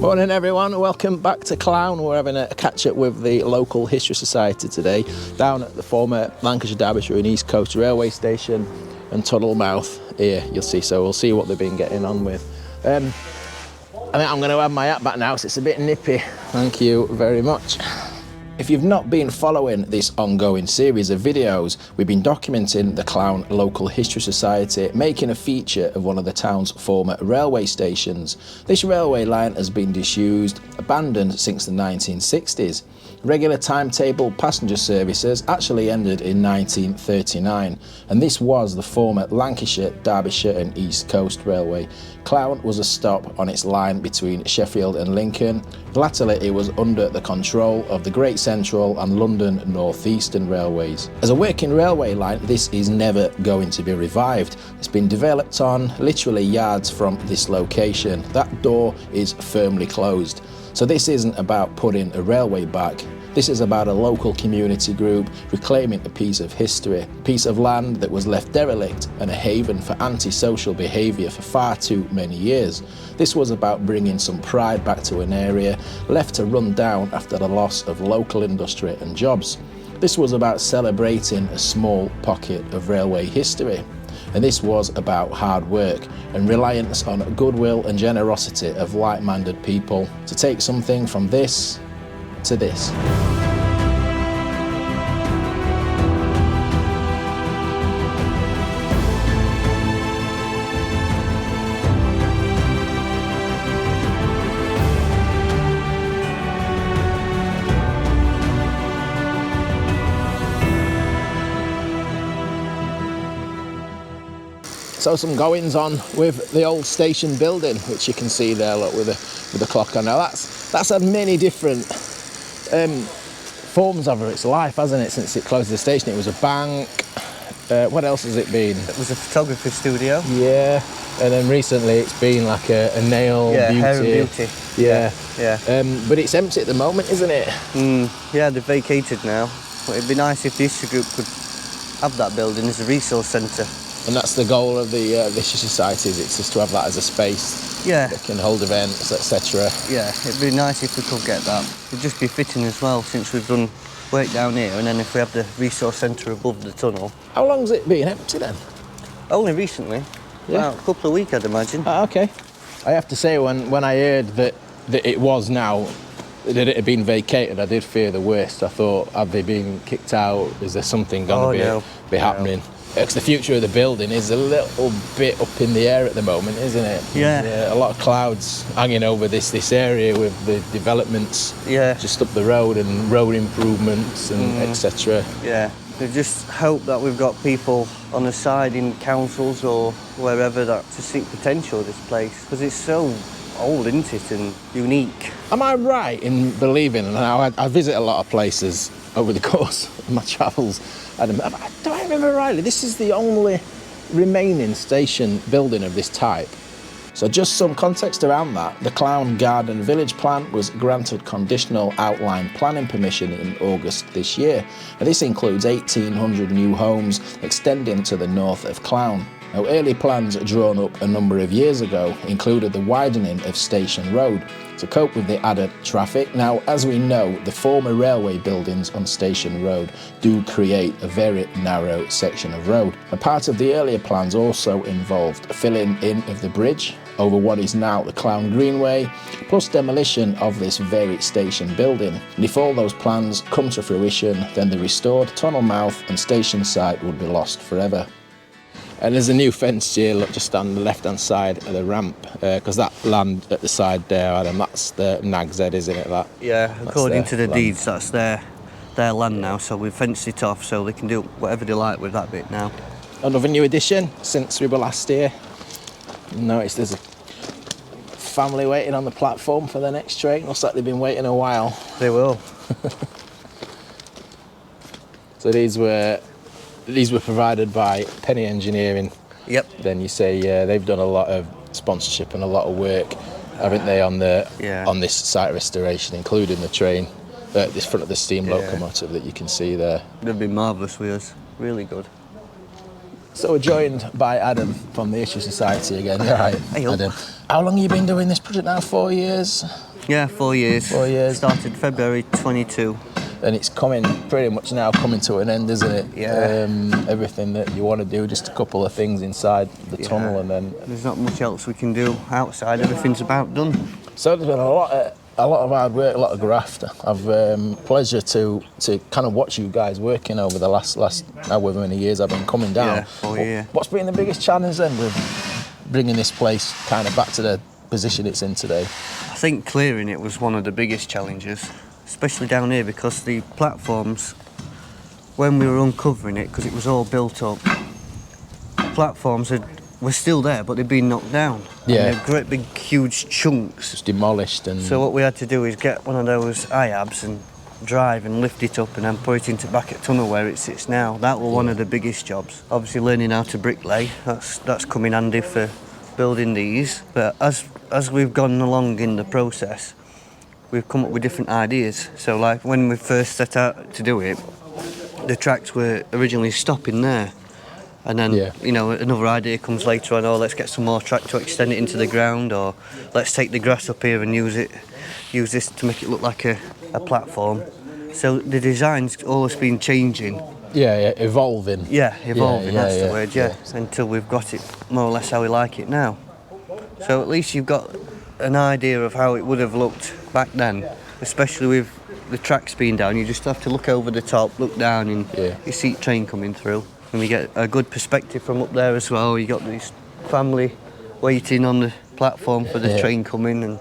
Morning everyone, welcome back to Clowne. We're having a catch up with the Local History Society today down at the former Lancashire, Derbyshire and East Coast Railway Station and Tunnel Mouth here, you'll see. So we'll see what they've been getting on with. I think I'm going to have my hat back now because it's a bit nippy. Thank you very much. If you've not been following this ongoing series of videos, we've been documenting the Clowne Local History Society making a feature of one of the town's former railway stations. This railway line has been disused, abandoned since the 1960s. Regular timetable passenger services actually ended in 1939, and this was the former Lancashire, Derbyshire and East Coast Railway. Clowne was a stop on its line between Sheffield and Lincoln. Latterly it was under the control of the Great Central and London North Eastern Railways. As a working railway line, this is never going to be revived. It's been developed on literally yards from this location. That door is firmly closed. So this isn't about putting a railway back. This is about a local community group reclaiming a piece of history, a piece of land that was left derelict and a haven for antisocial behaviour for far too many years. This was about bringing some pride back to an area left to run down after the loss of local industry and jobs. This was about celebrating a small pocket of railway history. And this was about hard work and reliance on goodwill and generosity of like-minded people to take something from this to this. So some goings on with the old station building, which you can see there, look, with the clock on. Now that's had many different forms over its life, hasn't it, since it closed the station. It was a bank. What else has it been? It was a photography studio. Yeah, and then recently it's been like a nail beauty. Hair and beauty. Yeah. Yeah. But it's empty at the moment, isn't it? Yeah, they've vacated now. But it'd be nice if the history group could have that building as a resource centre. And that's the goal of the History Society, is it's just to have that as a space that can hold events, etc. Yeah, it'd be nice if we could get that. It'd just be fitting as well, since we've done work down here, and then if we have the resource centre above the tunnel. How long's it been empty then? Only recently. Yeah. About a couple of weeks, I'd imagine. Okay. I have to say, when I heard that it was now, that it had been vacated, I did fear the worst. I thought, have they been kicked out? Is there something going to be happening? Because the future of the building is a little bit up in the air at the moment, isn't it? Yeah. A lot of clouds hanging over this area with the developments just up the road and road improvements and etc. Yeah. We just hope that we've got people on the side in councils or wherever that to see potential of this place, because it's so old, isn't it, and unique. Am I right in believing, and I visit a lot of places over the course of my travels, do I remember rightly, this is the only remaining station building of this type? So just some context around that, the Clowne Garden Village plan was granted conditional outline planning permission in August this year, and this includes 1,800 new homes extending to the north of Clowne. Now, early plans drawn up a number of years ago included the widening of Station Road to cope with the added traffic. Now, as we know, the former railway buildings on Station Road do create a very narrow section of road. A part of the earlier plans also involved filling in of the bridge over what is now the Clowne Greenway, plus demolition of this very station building. And if all those plans come to fruition, then the restored tunnel mouth and station site would be lost forever. And there's a new fence here, look, just on the left-hand side of the ramp, because that land at the side there, Adam, that's the Nag's Head, isn't it? That? Yeah, according to the deeds, that's their land now, so we've fenced it off so they can do whatever they like with that bit now. Another new addition since we were last here. Notice there's a family waiting on the platform for the next train. Looks like they've been waiting a while. They will. So these were provided by Penny Engineering. Yep. Then you say they've done a lot of sponsorship and a lot of work, haven't they, on this site restoration, including the train, this front of the steam locomotive that you can see there. They've been marvellous with us, really good. So we're joined by Adam from the History Society again. Right, hey, Adam. How long have you been doing this project now? 4 years? Yeah, 4 years. 4 years. Started February 22. And it's pretty much now coming to an end, isn't it? Yeah. Everything that you want to do, just a couple of things inside the tunnel, and then there's not much else we can do outside. Everything's about done. So there's been a lot of hard work, a lot of graft. I've pleasure to kind of watch you guys working over the last however many years I've been coming down. Yeah, 4 years. What's been the biggest challenge then with bringing this place kind of back to the position it's in today? I think clearing it was one of the biggest challenges, especially down here, because the platforms, when we were uncovering it, because it was all built up, platforms were still there, but they'd been knocked down. Yeah. And they're great big huge chunks. Just demolished. And so what we had to do is get one of those IABs and drive and lift it up and then put it into back at tunnel where it sits now. That was one of the biggest jobs. Obviously learning how to bricklay, that's come in handy for building these. But as we've gone along in the process, we've come up with different ideas. So like when we first set out to do it, the tracks were originally stopping there. And then, another idea comes later on, let's get some more track to extend it into the ground, or let's take the grass up here and use this to make it look like a platform. So the design's always been changing. Yeah, evolving. Yeah, evolving, that's the word, until we've got it more or less how we like it now. So at least you've got an idea of how it would have looked back then, especially with the tracks being down. You just have to look over the top, look down, and you see the train coming through. And we get a good perspective from up there as well. You got this family waiting on the platform for the train coming, and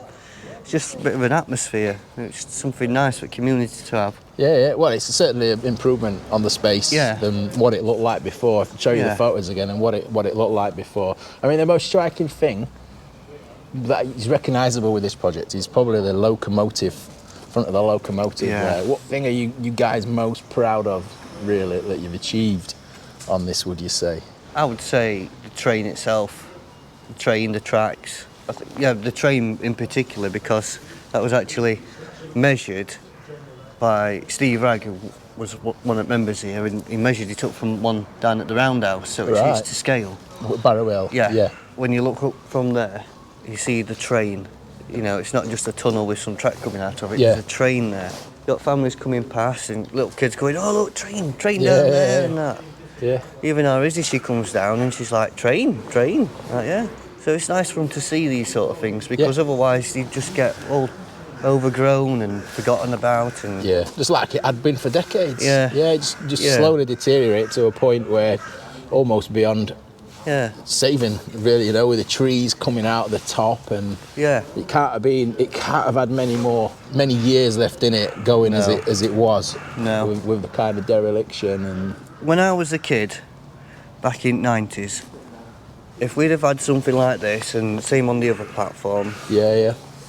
it's just a bit of an atmosphere. It's something nice for the community to have. Yeah. Well, it's certainly an improvement on the space than what it looked like before. I can show you the photos again and what it looked like before. I mean, the most striking thing that is recognisable with this project is probably the locomotive, front of the locomotive there. What thing are you guys most proud of, really, that you've achieved on this, would you say? I would say the train itself, the tracks. I think, the train in particular, because that was actually measured by Steve Ragg, who was one of the members here, and he measured it up from one down at the roundhouse, so it's used to scale. Barrowell. Yeah. When you look up from there, you see the train. It's not just a tunnel with some track coming out of it. There's a train there. You've got families coming past and little kids going, "Oh look, train down there," and that. Yeah. Even our Izzy, she comes down and she's like, train. Like, so it's nice for them to see these sort of things, because otherwise you just get all overgrown and forgotten about. And just like it had been for decades. Just Yeah. slowly deteriorate to a point where almost beyond saving, really, with the trees coming out the top, and it can't have had many years left in it going as it was. No. With the kind of dereliction. And when I was a kid, back in the 90s, if we'd have had something like this and same on the other platform,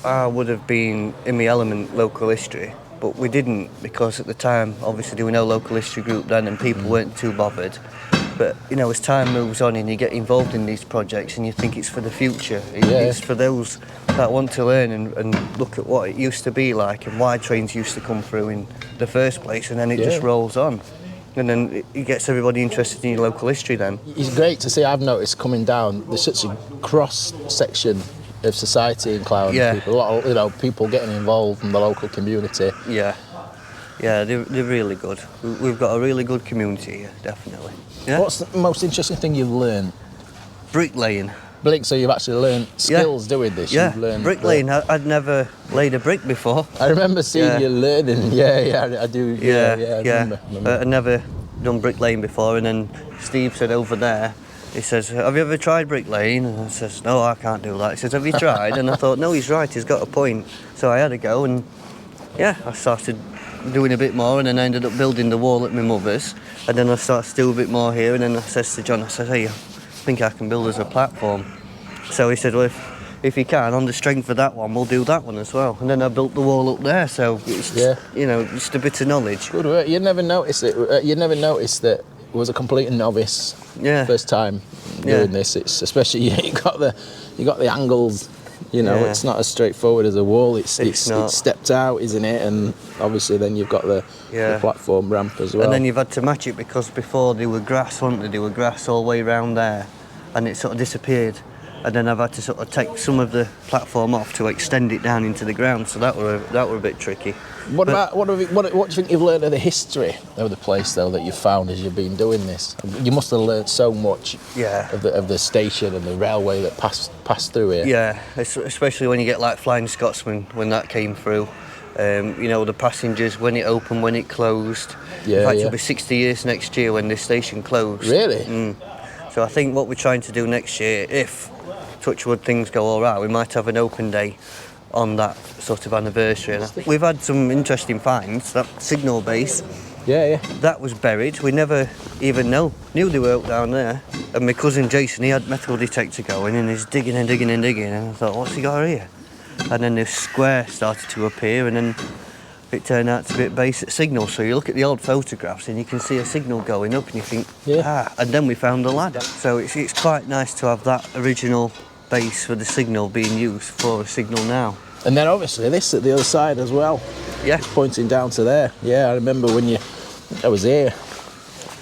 I would have been in my element local history. But we didn't, because at the time, obviously there were no local history group then and people weren't too bothered. But, as time moves on and you get involved in these projects and you think it's for the future, it's for those that want to learn and look at what it used to be like and why trains used to come through in the first place, and then it just rolls on. And then it gets everybody interested in your local history then. It's great to see. I've noticed coming down, there's such a cross-section of society in Clowne. People, a lot of, people getting involved from the local community. Yeah, they're really good. We've got a really good community here, definitely. Yeah? What's the most interesting thing you've learned? Bricklaying. So you've actually learned skills doing this? Yeah, you've learned bricklaying. I'd never laid a brick before. I remember seeing you learning. I do. I remember. I'd never done bricklaying before, and then Steve said over there, he says, "Have you ever tried bricklaying?" And I says, "No, I can't do that." He says, "Have you tried?" And I thought, no, he's right, he's got a point. So I had a go, and I started doing a bit more, and then I ended up building the wall at my mother's, and then I started to do a bit more here, and then I says to John, I said, "Hey, I think I can build us a platform." So he said, "Well, if you can, on the strength of that one, we'll do that one as well." And then I built the wall up there, so it's just a bit of knowledge. Good work. You'd never notice it. You'd never notice that it was a complete novice first time doing this. It's especially you got the angles. It's not as straightforward as a wall. It's stepped out, isn't it? And obviously then you've got the platform ramp as well. And then you've had to match it, because before they were grass, weren't they? They were grass all the way around there, and it sort of disappeared. and then I've had to sort of take some of the platform off to extend it down into the ground. So that were a bit tricky. What do you think you've learned of the history of the place, though, that you've found as you've been doing this? You must have learned so much of the station and the railway that passed through here. Yeah, especially when you get like Flying Scotsman, when that came through. You know, the passengers, when it opened, when it closed. Yeah, in fact, it'll be 60 years next year when this station closed. Really? So I think what we're trying to do next year, if touch wood things go all right, we might have an open day on that sort of anniversary. And I think we've had some interesting finds. That signal base, that was buried. We never even knew they were out down there. And my cousin Jason, he had metal detector going and he's digging and digging and digging. And I thought, what's he got here? And then this square started to appear, and then it turned out to be a base at signal. So you look at the old photographs and you can see a signal going up and you think, and then we found the ladder. So it's quite nice to have that original base for the signal being used for a signal now. And then obviously this at the other side as well. Yeah. Pointing down to there. Yeah, I remember when I was here.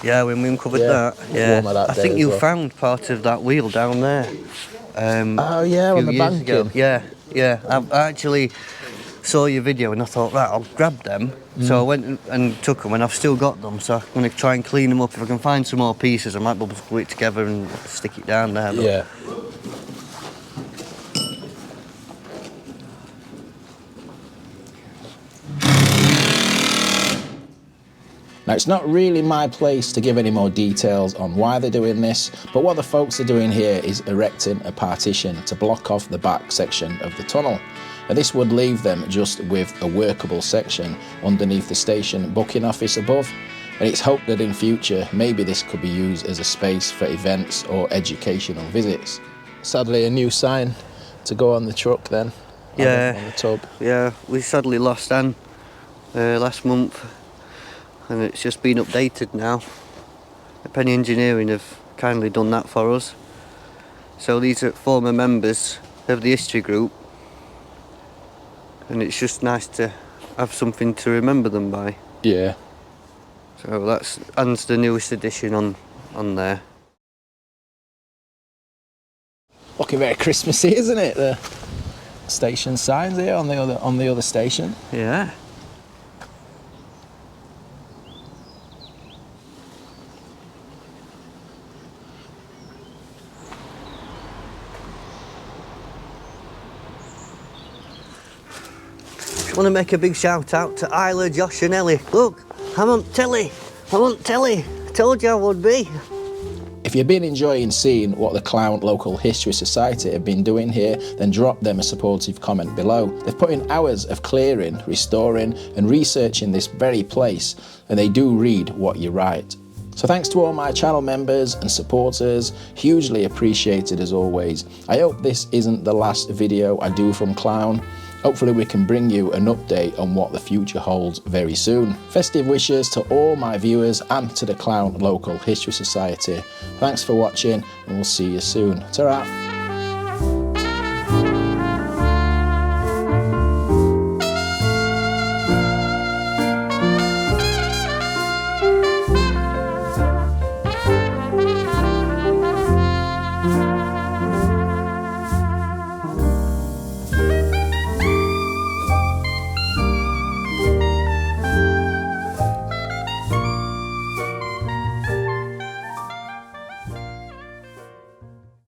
Yeah, when we uncovered that. Yeah. I think you found part of that wheel down there. Oh yeah, on the banking. Ago. Yeah. I actually saw your video and I thought, right, I'll grab them. So I went and took them, and I've still got them. So I'm going to try and clean them up. If I can find some more pieces, I might be able to put it together and stick it down there. But yeah. Now, it's not really my place to give any more details on why they're doing this, but what the folks are doing here is erecting a partition to block off the back section of the tunnel. And this would leave them just with a workable section underneath the station booking office above. And it's hoped that in future, maybe this could be used as a space for events or educational visits. Sadly, a new sign to go on the truck then, on the tub. Yeah, we sadly lost Anne last month. And it's just been updated now. Penny Engineering have kindly done that for us. So these are former members of the history group, and it's just nice to have something to remember them by. Yeah. So Anne's the newest addition on there. Looking very Christmassy, isn't it? The station signs here on the other station. Yeah. I want to make a big shout out to Isla, Josh and Ellie. Look, I'm on telly. I told you I would be. If you've been enjoying seeing what the Clowne Local History Society have been doing here, then drop them a supportive comment below. They've put in hours of clearing, restoring and researching this very place, and they do read what you write. So thanks to all my channel members and supporters, hugely appreciated as always. I hope this isn't the last video I do from Clowne. Hopefully we can bring you an update on what the future holds very soon. Festive wishes to all my viewers and to the Clowne Local History Society. Thanks for watching and we'll see you soon. Ta-ra!